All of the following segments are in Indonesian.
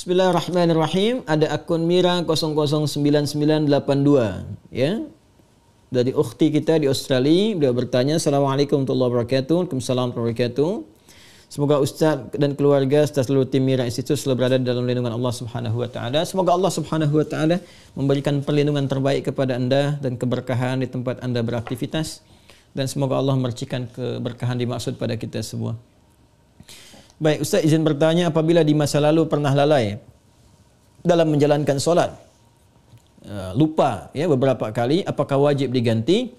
Bismillahirrahmanirrahim. Ada akun Mira 009982 ya. Dari ukhti kita di Australia, beliau bertanya, Assalamualaikum warahmatullahi wabarakatuh. Waalaikumsalam warahmatullahi wabarakatuh. Semoga Ustaz dan keluarga serta seluruh tim Mira Institute selalu berada dalam lindungan Allah Subhanahu wa taala. Semoga Allah Subhanahu wa taala memberikan perlindungan terbaik kepada Anda dan keberkahan di tempat Anda beraktivitas, dan semoga Allah memercikan keberkahan dimaksud pada kita semua. Baik, Ustaz izin bertanya, apabila di masa lalu pernah lalai dalam menjalankan solat, lupa ya beberapa kali, apakah wajib diganti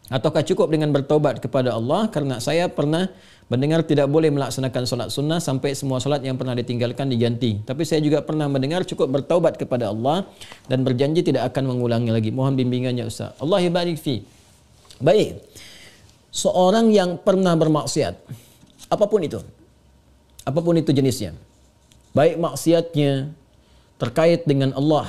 ataukah cukup dengan bertaubat kepada Allah? Karena saya pernah mendengar tidak boleh melaksanakan solat sunnah sampai semua solat yang pernah ditinggalkan diganti. Tapi saya juga pernah mendengar cukup bertaubat kepada Allah dan berjanji tidak akan mengulangi lagi. Mohon bimbingannya Ustaz. Allah barik fi. Baik. Seorang yang pernah bermaksiat, apapun itu jenisnya, baik maksiatnya terkait dengan Allah,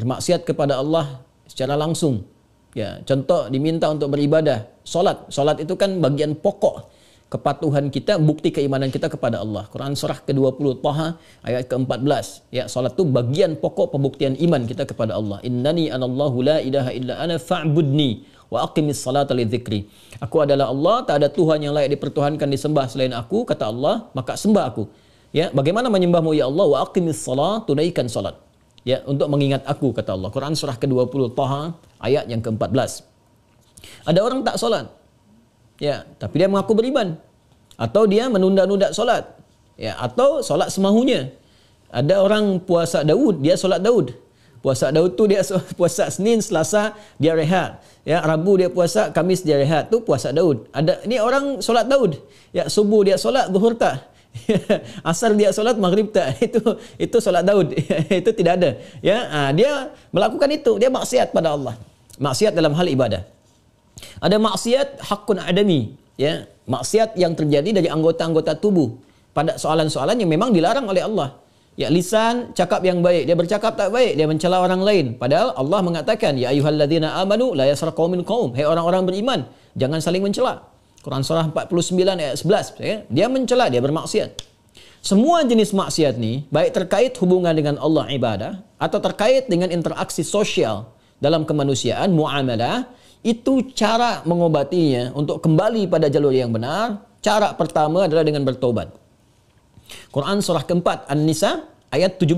bermaksiat kepada Allah secara langsung, ya, contoh diminta untuk beribadah, solat itu kan bagian pokok kepatuhan kita, bukti keimanan kita kepada Allah. Quran surah ke-20 Taha ayat ke-14, ya, solat itu bagian pokok pembuktian iman kita kepada Allah. Innani anallahu la ilaha illa ana fa'budni wa aqimis salata lidzikri. Aku adalah Allah, tak ada Tuhan yang layak dipertuhankan disembah selain aku, kata Allah, maka sembah aku. Ya, bagaimana menyembahmu ya Allah? Wa aqimis salat, tunaikan salat. Ya, untuk mengingat aku, kata Allah. Quran surah ke-20 Taha ayat yang ke-14. Ada orang tak solat, ya, tapi dia mengaku beriman, atau dia menunda-nunda solat, ya, atau solat semahunya. Ada orang puasa Daud, dia solat Daud. Puasa Daud tu dia puasa Senin, Selasa dia rehat. Ya, Rabu dia puasa, Kamis dia rehat. Tu puasa Daud. Ada ni orang solat Daud. Ya, subuh dia solat, zuhur tak. Asar dia solat, maghrib tak. Itu solat Daud. Itu tidak ada. Ya, dia melakukan itu, dia maksiat pada Allah. Maksiat dalam hal ibadah. Ada maksiat hakun adami, ya, maksiat yang terjadi dari anggota-anggota tubuh pada soalan-soalan yang memang dilarang oleh Allah. Ya, lisan cakap yang baik, dia bercakap tak baik, dia mencela orang lain. Padahal Allah mengatakan, ya ayyuhalladzina amanu la yaskhar qaumin qaum. Hai orang-orang beriman, jangan saling mencela. Quran surah 49 ayat 11, ya. Dia mencela, dia bermaksiat. Semua jenis maksiat ni, baik terkait hubungan dengan Allah ibadah atau terkait dengan interaksi sosial dalam kemanusiaan, muamalah, itu cara mengobatinya untuk kembali pada jalur yang benar. Cara pertama adalah dengan bertobat. Quran surah keempat An-Nisa ayat 17.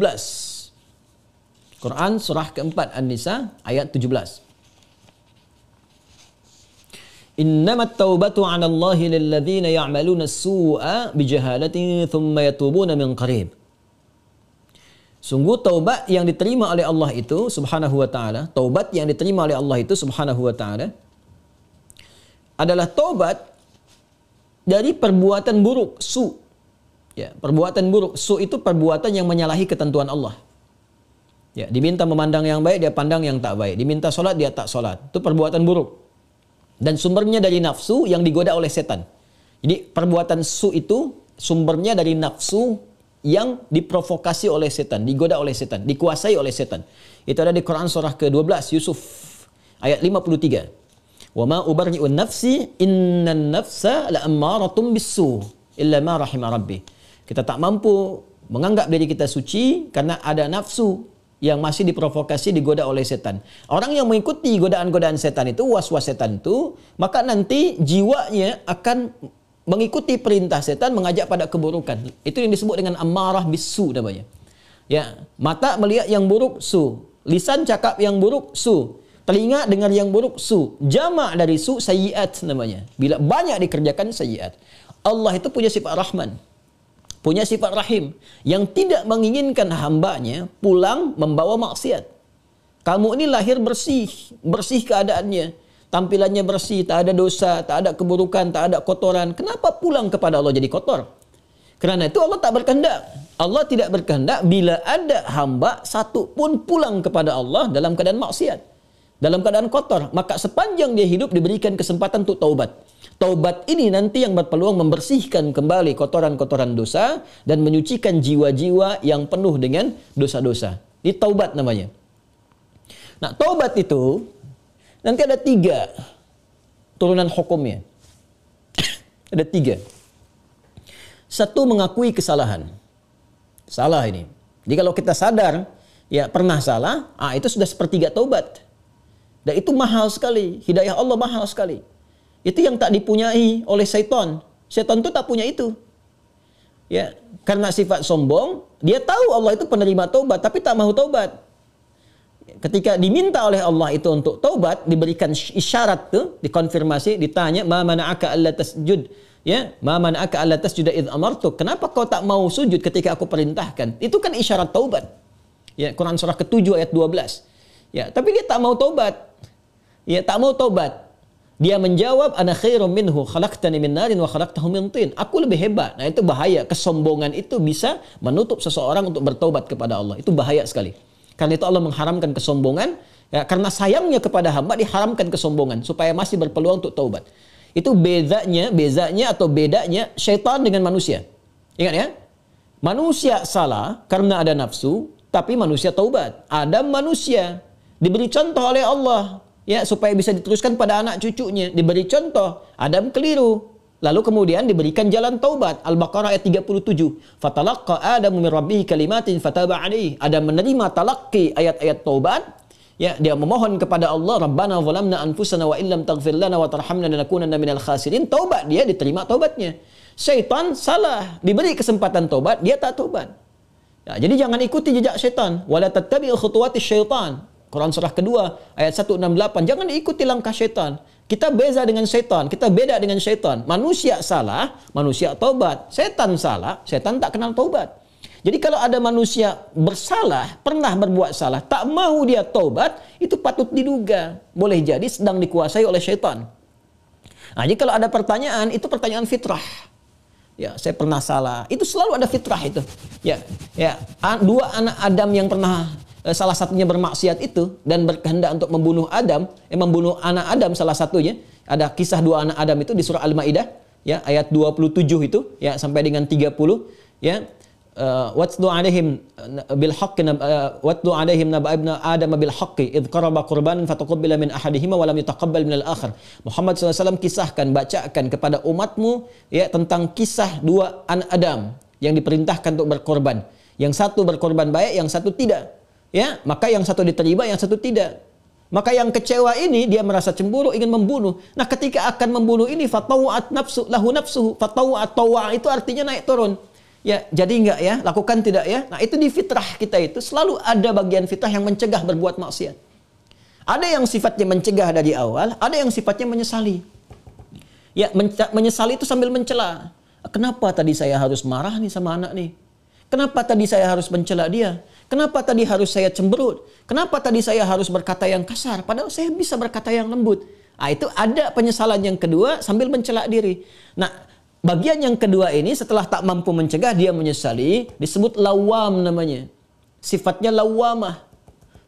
Quran surah keempat An-Nisa ayat 17. Innamat taubatu 'ala Allahi lilladzina ya'maluna as-su'a bijahalatin thumma yatubuna min qarib. Sungguh taubat yang diterima oleh Allah itu subhanahu wa ta'ala, taubat yang diterima oleh Allah itu subhanahu wa ta'ala adalah taubat dari perbuatan buruk, su. Ya, perbuatan buruk, su itu perbuatan yang menyalahi ketentuan Allah. Ya, diminta memandang yang baik, dia pandang yang tak baik. Diminta solat, dia tak solat. Itu perbuatan buruk. Dan sumbernya dari nafsu yang digoda oleh setan. Jadi perbuatan su itu sumbernya dari nafsu yang diprovokasi oleh setan, digoda oleh setan, dikuasai oleh setan. Itu ada di Quran surah ke-12 Yusuf ayat 53. Wa ma ubarri'un nafsi innan nafsa la'ammaratun bis-su illa ma rahima rabbi. Kita tak mampu menganggap diri kita suci karena ada nafsu yang masih diprovokasi, digoda oleh setan. Orang yang mengikuti godaan-godaan setan itu, was-was setan itu, maka nanti jiwanya akan mengikuti perintah setan, mengajak pada keburukan. Itu yang disebut dengan ammarah bisu namanya. Ya, mata melihat yang buruk, su. Lisan cakap yang buruk, su. Telinga dengar yang buruk, su. Jamak dari su, sayyiat namanya. Bila banyak dikerjakan sayyiat. Allah itu punya sifat Rahman, punya sifat Rahim, yang tidak menginginkan hambanya pulang membawa maksiat. Kamu ini lahir bersih, bersih keadaannya, tampilannya bersih, tak ada dosa, tak ada keburukan, tak ada kotoran. Kenapa pulang kepada Allah jadi kotor? Kerana itu Allah tak berkehendak. Allah tidak berkehendak bila ada hamba satu pun pulang kepada Allah dalam keadaan maksiat, dalam keadaan kotor. Maka sepanjang dia hidup diberikan kesempatan untuk taubat. Taubat ini nanti yang berpeluang membersihkan kembali kotoran-kotoran dosa dan menyucikan jiwa-jiwa yang penuh dengan dosa-dosa. Ini taubat namanya. Nah, taubat itu nanti ada 3 turunan hukumnya. Ada 3. 1, mengakui kesalahan. Salah ini. Jadi kalau kita sadar ya pernah salah, itu sudah sepertiga taubat. Dan itu mahal sekali. Hidayah Allah mahal sekali. Itu yang tak dipunyai oleh syaitan. Syaitan itu tak punya itu. Ya, karena sifat sombong, dia tahu Allah itu penerima taubat tapi tak mau taubat. Ketika diminta oleh Allah itu untuk taubat, diberikan isyarat tuh, dikonfirmasi, ditanya, "Ma mana'aka alla tasjud?" Ya, "Ma mana'aka alla tasjuda idz amartuk?" Kenapa kau tak mau sujud ketika aku perintahkan? Itu kan isyarat taubat. Ya, Quran surah ke-7 ayat 12. Ya, tapi dia tak mau taubat. Ya, tak mau taubat. Dia menjawab, "Ana khairum minhu, khalaqtani min narin wa khalaqtahu min tin." Aku lebih hebat. Nah, itu bahaya. Kesombongan itu bisa menutup seseorang untuk bertaubat kepada Allah. Itu bahaya sekali. Karena itu Allah mengharamkan kesombongan, ya, karena sayangnya kepada hamba diharamkan kesombongan supaya masih berpeluang untuk taubat. Itu bedanya syaitan dengan manusia. Ingat ya, manusia salah karena ada nafsu, tapi manusia taubat. Adam manusia diberi contoh oleh Allah, ya, supaya bisa diteruskan pada anak cucunya. Diberi contoh, Adam keliru. Lalu kemudian diberikan jalan taubat. Al-Baqarah ayat 37. Fatalaqqa Adamu min rabbih kalimatin fataba alaihi. Adam menerima talaqi ayat-ayat taubat. Ya, dia memohon kepada Allah, Rabbana zalamna anfusana wa illam taghfir lana wa tarhamna lanakunanna minal khasirin. Taubat, dia diterima taubatnya. Syaitan salah, diberi kesempatan taubat, dia tak taubat. Ya, jadi jangan ikuti jejak syaitan. Wala tattabi'u khutuwatis syaitan. Quran surah kedua ayat 168. Jangan diikuti langkah syaitan. Kita beda dengan syaitan. Kita beda dengan syaitan. Manusia salah, manusia taubat. Syaitan salah, syaitan tak kenal taubat. Jadi kalau ada manusia bersalah, pernah berbuat salah, tak mau dia taubat, itu patut diduga. Boleh jadi sedang dikuasai oleh syaitan. Nah, jadi kalau ada pertanyaan, itu pertanyaan fitrah. Ya, saya pernah salah. Itu selalu ada fitrah itu. Ya, dua anak Adam yang pernah salah satunya bermaksiat itu dan berkehendak untuk membunuh Adam, membunuh anak Adam salah satunya. Ada kisah dua anak Adam itu di surah Al-Maidah, ya, ayat 27 itu, ya, sampai dengan 30, ya. Watlu alaihim bil haqqi watlu alaihim naba ibna Adam bil haqqi id qaraba qurbanan fataqabbala min ahadihima wa lam yutaqabbal min al-akhar. Muhammad SAW kisahkan, bacakan kepada umatmu, ya, tentang kisah dua anak Adam yang diperintahkan untuk berkorban. Yang satu berkorban baik, yang satu tidak. Ya, maka yang satu diterima, yang satu tidak. Maka yang kecewa ini dia merasa cemburu, ingin membunuh. Nah, ketika akan membunuh ini fatawa'at nafsu lahu nafsuhu. Fatawa'at tawa' itu artinya naik turun. Ya, jadi enggak ya, lakukan tidak ya. Nah, itu di fitrah kita itu selalu ada bagian fitrah yang mencegah berbuat maksiat. Ada yang sifatnya mencegah dari awal, ada yang sifatnya menyesali. Ya, menyesali itu sambil mencela. Kenapa tadi saya harus marah nih sama anak nih? Kenapa tadi saya harus mencela dia? Kenapa tadi harus saya cemberut? Kenapa tadi saya harus berkata yang kasar? Padahal saya bisa berkata yang lembut. Nah, itu ada penyesalan yang kedua sambil mencela diri. Nah, bagian yang kedua ini setelah tak mampu mencegah, dia menyesali, disebut lawam namanya. Sifatnya lawamah.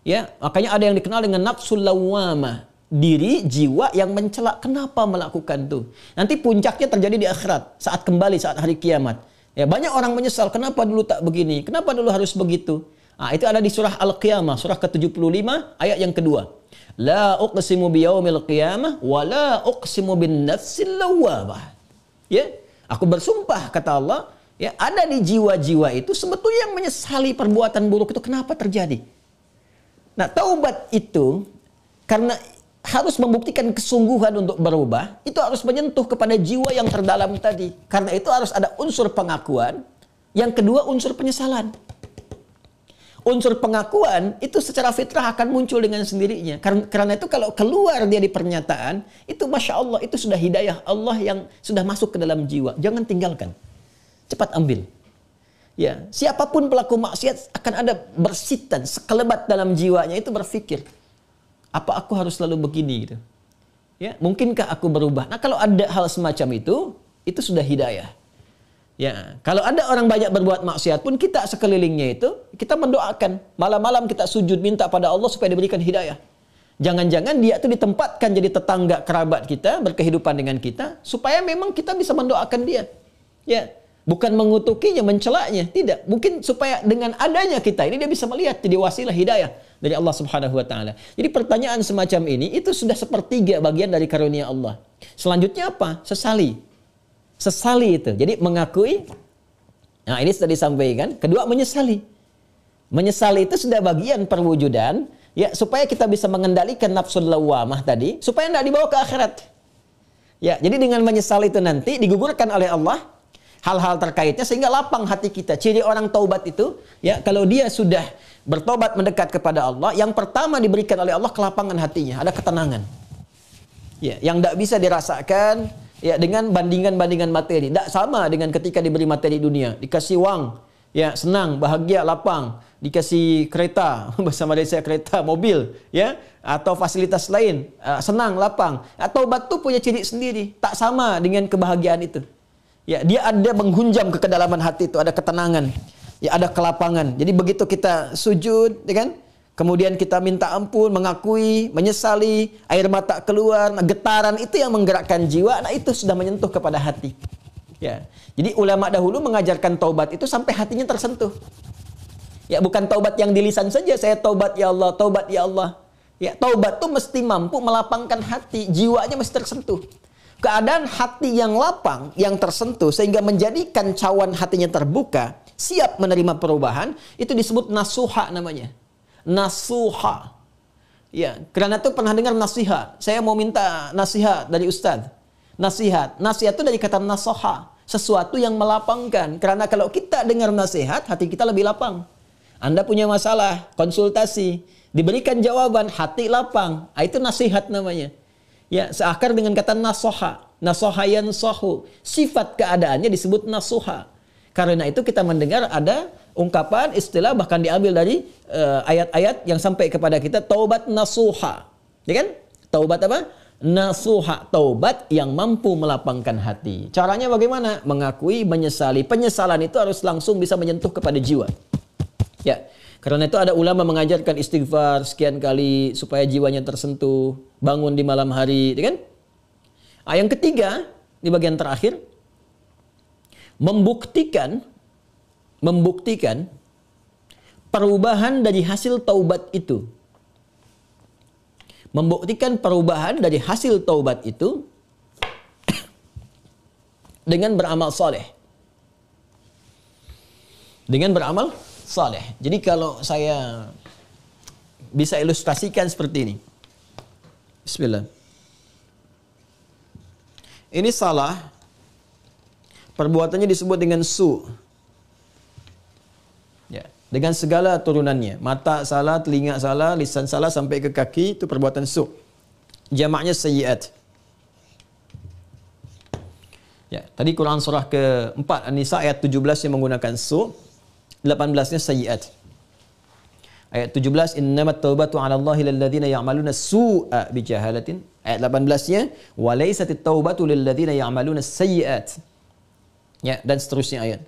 Ya, makanya ada yang dikenal dengan nafsul lawamah. Diri, jiwa yang mencela. Kenapa melakukan itu? Nanti puncaknya terjadi di akhirat, saat kembali, saat hari kiamat. Ya, banyak orang menyesal, kenapa dulu tak begini? Kenapa dulu harus begitu? Nah, itu ada di surah Al-Qiyamah, surah ke-75, ayat yang kedua. La uqsimu biyaumil qiyamah, wa la uqsimu bin nafsil lawwamah. Ya, aku bersumpah, kata Allah, ya, ada di jiwa-jiwa itu sebetulnya yang menyesali perbuatan buruk itu kenapa terjadi. Nah, taubat itu, karena harus membuktikan kesungguhan untuk berubah, itu harus menyentuh kepada jiwa yang terdalam tadi. Karena itu harus ada unsur pengakuan, yang kedua unsur penyesalan. Unsur pengakuan itu secara fitrah akan muncul dengan sendirinya. Karena itu kalau keluar dia di pernyataan, itu Masya Allah, itu sudah hidayah Allah yang sudah masuk ke dalam jiwa. Jangan tinggalkan. Cepat ambil. Ya, siapapun pelaku maksiat akan ada bersitan, sekelebat dalam jiwanya itu berpikir, apa aku harus selalu begini gitu? Ya, mungkinkah aku berubah? Nah, kalau ada hal semacam itu sudah hidayah. Ya, kalau ada orang banyak berbuat maksiat pun kita sekelilingnya itu kita mendoakan, malam-malam kita sujud minta pada Allah supaya diberikan hidayah. Jangan-jangan dia itu ditempatkan jadi tetangga kerabat kita, berkehidupan dengan kita supaya memang kita bisa mendoakan dia. Ya, bukan mengutukinya, mencelaknya, tidak. Mungkin supaya dengan adanya kita ini dia bisa melihat jadi wasilah hidayah dari Allah Subhanahu wa taala. Jadi pertanyaan semacam ini itu sudah sepertiga bagian dari karunia Allah. Selanjutnya apa? Sesali. Sesali itu. Jadi mengakui, nah ini sudah disampaikan. Kedua, menyesali. Menyesal itu sudah bagian perwujudan, ya, supaya kita bisa mengendalikan nafsu lawamah tadi, supaya tidak dibawa ke akhirat. Ya, jadi dengan menyesal itu nanti digugurkan oleh Allah hal-hal terkaitnya sehingga lapang hati kita. Ciri orang taubat itu, ya, kalau dia sudah bertobat mendekat kepada Allah, yang pertama diberikan oleh Allah kelapangan hatinya, ada ketenangan. Ya, yang tidak bisa dirasakan ya dengan bandingan-bandingan materi. Tidak sama dengan ketika diberi materi dunia, dikasih uang, ya, senang, bahagia, lapang, dikasih kereta, bahasa Malaysia kereta, mobil, ya, atau fasilitas lain, senang, lapang. Taubat itu punya ciri sendiri, tak sama dengan kebahagiaan itu. Ya, dia ada menghunjam ke kedalaman hati itu, ada ketenangan, ya, ada kelapangan. Jadi begitu kita sujud, ya kan? Kemudian kita minta ampun, mengakui, menyesali, air mata keluar, nah, getaran itu yang menggerakkan jiwa, nah itu sudah menyentuh kepada hati. Ya. Jadi ulama dahulu mengajarkan taubat itu sampai hatinya tersentuh. Ya, bukan taubat yang di lisan saja, saya taubat ya Allah, taubat ya Allah. Ya, taubat itu mesti mampu melapangkan hati, jiwanya mesti tersentuh. Keadaan hati yang lapang, yang tersentuh sehingga menjadikan cawan hatinya terbuka, siap menerima perubahan, itu disebut nasuha namanya. Nasuha. Ya, karena itu pernah dengar nasihat. Saya mau minta nasihat dari Ustadz. Nasihat itu dari kata nasoha, sesuatu yang melapangkan. Karena kalau kita dengar nasihat, hati kita lebih lapang. Anda punya masalah, konsultasi, diberikan jawaban, hati lapang. Itu nasihat namanya. Ya, seakar dengan kata nasoha. Nasoha yansohu. Sifat keadaannya disebut nasuha. Karena itu kita mendengar ada ungkapan, istilah bahkan diambil dari ayat-ayat yang sampai kepada kita, taubat nasuha. Ya kan? Taubat apa? Nasuha, taubat yang mampu melapangkan hati. Caranya bagaimana? Mengakui, menyesali. Penyesalan itu harus langsung bisa menyentuh kepada jiwa. Ya, karena itu ada ulama mengajarkan istighfar sekian kali supaya jiwanya tersentuh, bangun di malam hari, ya kan? Yang ketiga, di bagian terakhir, membuktikan perubahan dari hasil taubat itu. Membuktikan perubahan dari hasil taubat itu dengan beramal soleh. Dengan beramal soleh. Jadi kalau saya bisa ilustrasikan seperti ini. Bismillah. Ini salah. Perbuatannya disebut dengan su. Ya, dengan segala turunannya. Mata salah, telinga salah, lisan salah sampai ke kaki, itu perbuatan su. Jamaknya sayyiat. Ya, tadi Quran surah ke-4 An-Nisa ayat 17 yang menggunakan su, 18-nya sayyiat. Ayat 17, innamat taubatu 'ala Allahi lilladzina ya'maluna su'a bijahalatin. Ayat 18-nya, wa laysatit taubatu lilladzina ya'maluna sayyiat. Ya, dan seterusnya ayat.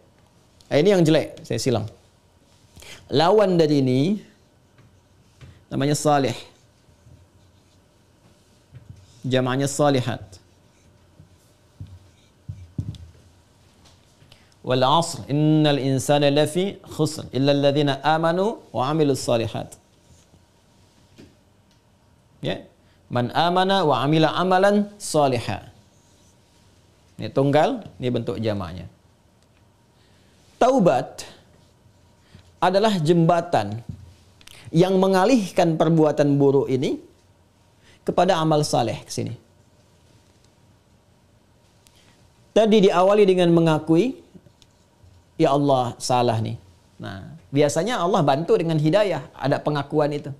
Ini yang jelek, saya silang. Lawan dari ini namanya salih. Jamaknya salihat. Wal 'asr innal insana lafi khusr illa alladhina amanu wa 'amilus salihat. Ya, man amana wa 'amila amalan salihah. Ini tunggal, ini bentuk jamaknya. Taubat adalah jembatan yang mengalihkan perbuatan buruk ini kepada amal saleh ke sini. Tadi diawali dengan mengakui, ya Allah salah nih. Nah, biasanya Allah bantu dengan hidayah, ada pengakuan itu.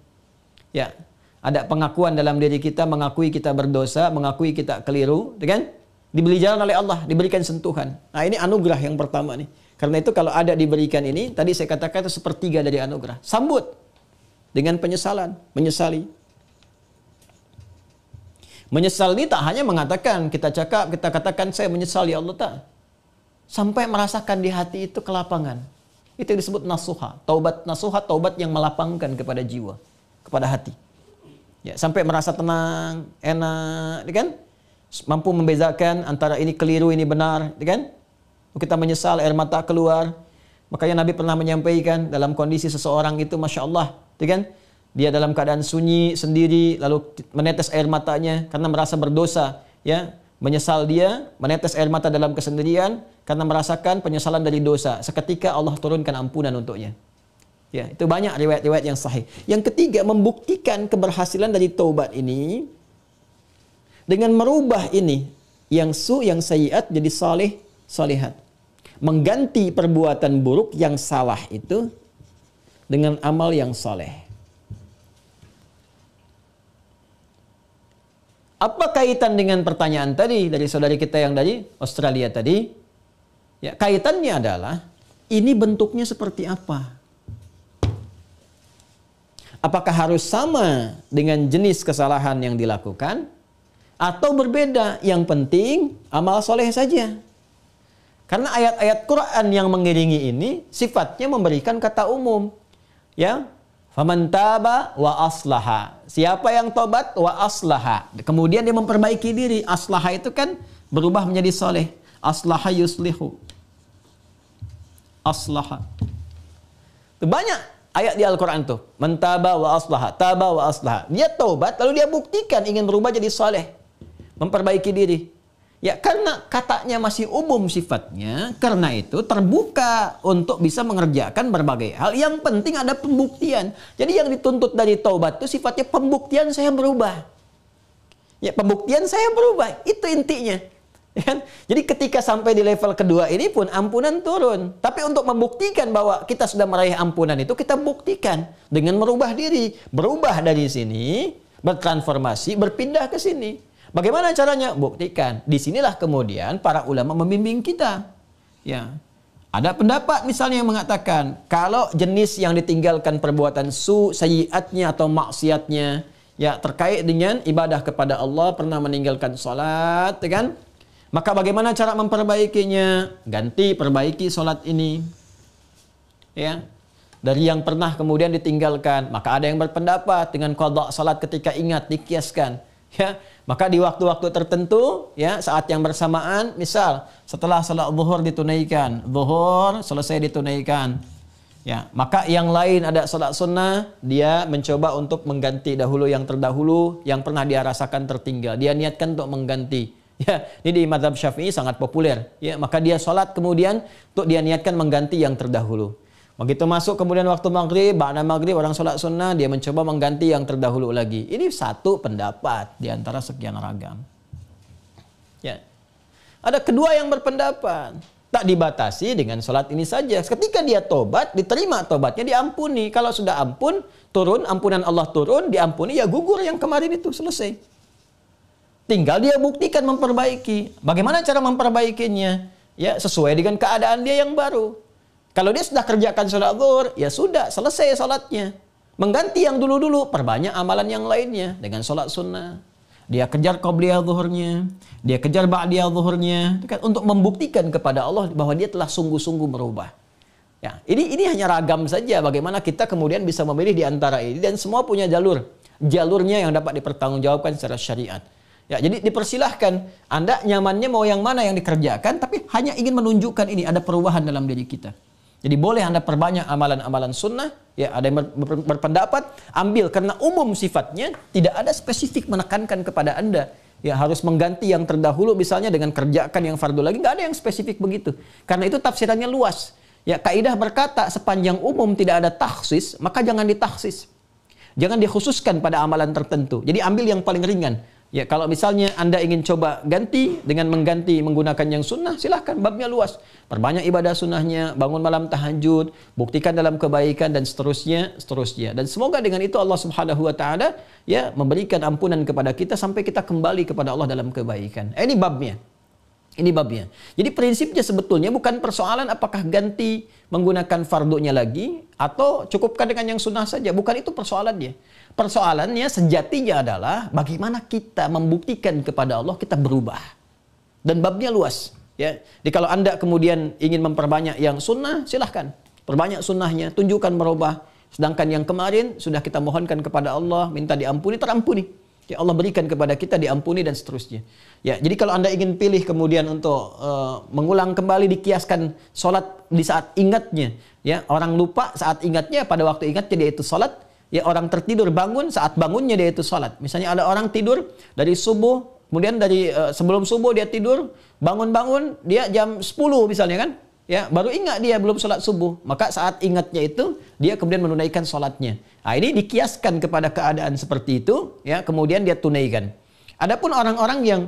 Ya, ada pengakuan dalam diri kita, mengakui kita berdosa, mengakui kita keliru, kan? Diberi jalan oleh Allah, diberikan sentuhan. Nah, ini anugerah yang pertama nih. Karena itu kalau ada diberikan ini, tadi saya katakan itu sepertiga dari anugerah. Sambut dengan penyesalan, menyesali. Menyesal ini tak hanya mengatakan, kita katakan saya menyesal ya Allah, tak. Sampai merasakan di hati itu kelapangan. Itu disebut nasuha. Taubat nasuha, taubat yang melapangkan kepada jiwa, kepada hati. Ya, sampai merasa tenang, enak, kan? Mampu membezakan antara ini keliru, ini benar, kan? Kita menyesal, air mata keluar. Makanya Nabi pernah menyampaikan dalam kondisi seseorang itu, Masya Allah, kan? Dia dalam keadaan sunyi sendiri, lalu menetes air matanya karena merasa berdosa, ya. Menyesal dia, menetes air mata dalam kesendirian karena merasakan penyesalan dari dosa. Seketika Allah turunkan ampunan untuknya. Ya, itu banyak riwayat-riwayat yang sahih. Yang ketiga, membuktikan keberhasilan dari taubat ini dengan merubah ini yang yang sayyiat jadi saleh, salihat. Mengganti perbuatan buruk yang salah itu dengan amal yang saleh. Apa kaitan dengan pertanyaan tadi dari saudari kita yang dari Australia tadi? Ya, kaitannya adalah ini bentuknya seperti apa? Apakah harus sama dengan jenis kesalahan yang dilakukan atau berbeda? Yang penting amal soleh saja. Karena ayat-ayat Quran yang mengiringi ini sifatnya memberikan kata umum. Ya, faman taba wa aslaha. Siapa yang tobat wa aslaha. Kemudian dia memperbaiki diri. Aslaha itu kan berubah menjadi soleh. Aslaha yuslihu. Aslaha. Itu banyak ayat di Al-Quran tuh. Man taba wa aslaha. Taba wa aslaha. Dia tobat lalu dia buktikan ingin berubah jadi soleh. Memperbaiki diri. Ya, karena katanya masih umum sifatnya, karena itu terbuka untuk bisa mengerjakan berbagai hal. Yang penting ada pembuktian. Jadi yang dituntut dari taubat itu sifatnya pembuktian saya berubah. Ya, pembuktian saya berubah. Itu intinya. Ya, jadi ketika sampai di level kedua ini pun ampunan turun. Tapi untuk membuktikan bahwa kita sudah meraih ampunan itu, kita buktikan dengan merubah diri. Berubah dari sini, bertransformasi, berpindah ke sini. Bagaimana caranya? Buktikan. Disinilah kemudian para ulama membimbing kita. Ya, ada pendapat misalnya yang mengatakan kalau jenis yang ditinggalkan perbuatan sayyiatnya atau maksiatnya ya terkait dengan ibadah kepada Allah, pernah meninggalkan salat, kan? Maka bagaimana cara memperbaikinya? Ganti, perbaiki salat ini. Ya. Dari yang pernah kemudian ditinggalkan, maka ada yang berpendapat dengan qadha salat ketika ingat dikiaskan. Ya, maka di waktu-waktu tertentu, ya saat yang bersamaan, misal setelah salat zuhur ditunaikan, zuhur selesai ditunaikan, ya maka yang lain ada salat sunnah, dia mencoba untuk mengganti dahulu yang terdahulu yang pernah dia rasakan tertinggal, dia niatkan untuk mengganti. Ya, ini di mazhab Syafi'i sangat populer. Ya, maka dia salat kemudian untuk dia niatkan mengganti yang terdahulu. Begitu masuk kemudian waktu maghrib, ba'da maghrib orang sholat sunnah, dia mencoba mengganti yang terdahulu lagi. Ini satu pendapat di antara sekian ragam. Ya. Ada kedua yang berpendapat, tak dibatasi dengan sholat ini saja. Ketika dia tobat, diterima tobatnya, diampuni. Kalau sudah ampun, turun, ampunan Allah turun, diampuni, ya gugur yang kemarin itu, selesai. Tinggal dia buktikan memperbaiki. Bagaimana cara memperbaikinya? Ya, sesuai dengan keadaan dia yang baru. Kalau dia sudah kerjakan sholat zuhur, ya sudah, selesai sholatnya. Mengganti yang dulu-dulu, perbanyak amalan yang lainnya dengan sholat sunnah. Dia kejar qabliyah zuhurnya, dia kejar ba'diyah zuhurnya, untuk membuktikan kepada Allah bahwa dia telah sungguh-sungguh berubah. Ya, ini hanya ragam saja bagaimana kita kemudian bisa memilih di antara ini, dan semua punya jalurnya yang dapat dipertanggungjawabkan secara syariat. Ya, jadi dipersilahkan Anda nyamannya mau yang mana yang dikerjakan, tapi hanya ingin menunjukkan ini ada perubahan dalam diri kita. Jadi boleh Anda perbanyak amalan-amalan sunnah, ya ada yang berpendapat, ambil karena umum sifatnya, tidak ada spesifik menekankan kepada Anda. Ya harus mengganti yang terdahulu misalnya dengan kerjakan yang fardu lagi, nggak ada yang spesifik begitu. Karena itu tafsirannya luas. Ya kaidah berkata sepanjang umum tidak ada takhsis, maka jangan ditaksis. Jangan dikhususkan pada amalan tertentu. Jadi ambil yang paling ringan. Ya, kalau misalnya Anda ingin coba ganti dengan mengganti menggunakan yang sunnah, silahkan, babnya luas. Perbanyak ibadah sunnahnya, bangun malam tahajud, buktikan dalam kebaikan dan seterusnya. Dan semoga dengan itu Allah Subhanahu wa taala ya memberikan ampunan kepada kita sampai kita kembali kepada Allah dalam kebaikan. Ini babnya. Ini babnya. Jadi prinsipnya sebetulnya bukan persoalan apakah ganti menggunakan fardunya lagi atau cukupkan dengan yang sunnah saja. Bukan itu persoalannya. Persoalannya sejatinya adalah bagaimana kita membuktikan kepada Allah kita berubah. Dan babnya luas. Ya. Jadi kalau Anda kemudian ingin memperbanyak yang sunnah, silahkan. Perbanyak sunnahnya, tunjukkan berubah. Sedangkan yang kemarin sudah kita mohonkan kepada Allah, minta diampuni, terampuni. Ya Allah berikan kepada kita diampuni dan seterusnya. Ya, jadi kalau Anda ingin pilih kemudian untuk mengulang kembali dikiaskan sholat di saat ingatnya, ya orang lupa saat ingatnya, pada waktu ingatnya dia itu sholat, ya orang tertidur bangun saat bangunnya dia itu sholat. Misalnya ada orang tidur dari subuh, kemudian dari sebelum subuh dia tidur, bangun-bangun dia jam 10 misalnya kan, ya baru ingat dia belum sholat subuh. Maka saat ingatnya itu dia kemudian menunaikan sholatnya. Nah, ini dikiaskan kepada keadaan seperti itu, ya kemudian dia tunaikan. Adapun orang-orang yang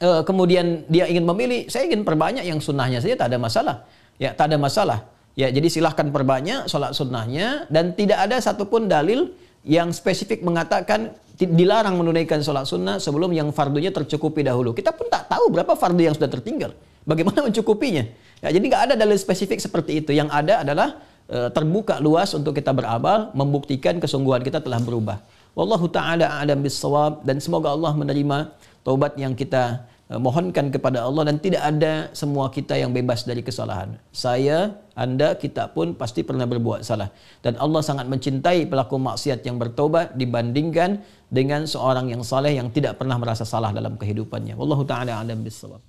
kemudian dia ingin memilih, saya ingin perbanyak yang sunnahnya saja, tak ada masalah. Ya, tak ada masalah. Ya, jadi silahkan perbanyak sholat sunnahnya dan tidak ada satupun dalil yang spesifik mengatakan dilarang menunaikan sholat sunnah sebelum yang fardunya tercukupi dahulu. Kita pun tak tahu berapa fardu yang sudah tertinggal. Bagaimana mencukupinya? Ya, jadi nggak ada dalil spesifik seperti itu. Yang ada adalah terbuka luas untuk kita beramal, membuktikan kesungguhan kita telah berubah. Wallahu ta'ala a'lam bis-shawab, dan semoga Allah menerima taubat yang kita mohonkan kepada Allah, dan tidak ada semua kita yang bebas dari kesalahan. Saya, Anda, kita pun pasti pernah berbuat salah. Dan Allah sangat mencintai pelaku maksiat yang bertobat dibandingkan dengan seorang yang saleh yang tidak pernah merasa salah dalam kehidupannya. Wallahu ta'ala a'lam bis-shawab.